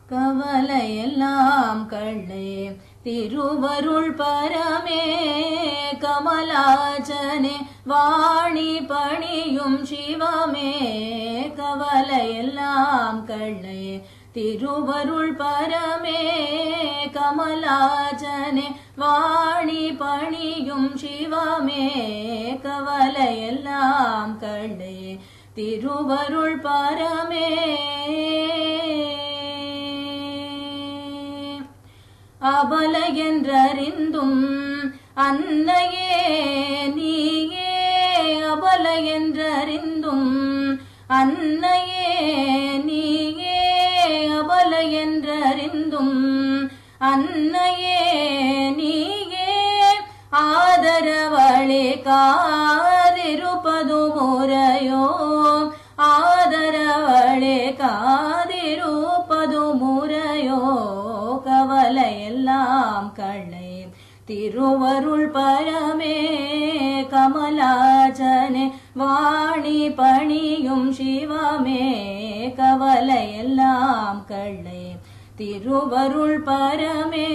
கவலையெல்லாம் கள்ளே திருவருள் பரமே கமலாச்சனே வாணி பணியும் சிவமே கவலையெல்லாம் கள்ளே திருவருள் பரமே கமலாச்சனே வாணி பணியும் சிவமே கவலையெல்லாம் கள்ளே திருவருள் பரமே அபல என்றறிந்தும் அன்னையே நீயே அபல என்றறிந்தும் அன்னையே நீயே அபல என்றறிந்தும் அன்னையே நீயே ஆதரவளே காதிருப்பது முறையோ ஆதரவளே காதிருப்பது முறையோ கவலையெல்லாம் கள்ளே திருவருள் பரமே கமலாச்சனே வாணி பணியும் சிவமே கவலையெல்லாம் கள்ளே திருவருள் பரமே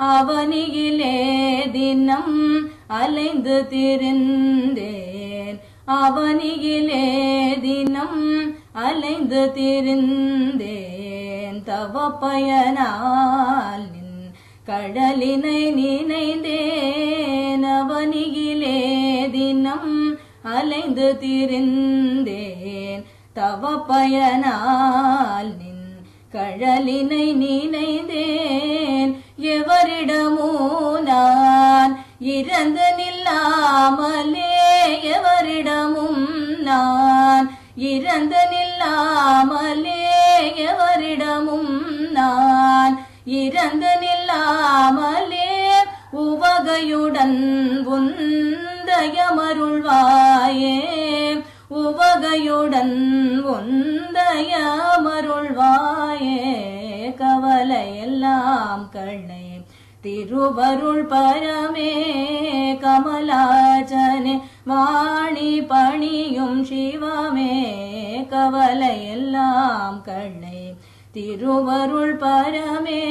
அவனியிலே தினம் அலைந்து திரிந்தேன் அவனியிலே தினம் அலைந்து திரிந்தேன் தவ பயனால் நின் கடலினை நினைந்தேன் அவனியிலே தினம் அலைந்து திரிந்தேன் தவ பயனால் நின் கடலினை நினைந்தேன் எவரிடமோ நான் இறந்து நில்லாமலே எவரிடமும் நான் இறந்து நில்லாமலே எவரிடமும் நான் இறந்து நில்லாமலே உவகையுடன் உந்தயமருள்வாயே உவகையுடன் உந்தயமருள்வாயே கவலையெல்லாம் கள்ளே திருவருள் பரமே கமலாச்சனே வாணி பணியும் சிவமே கவலையெல்லாம் கள்ளே திருவருள் பரமே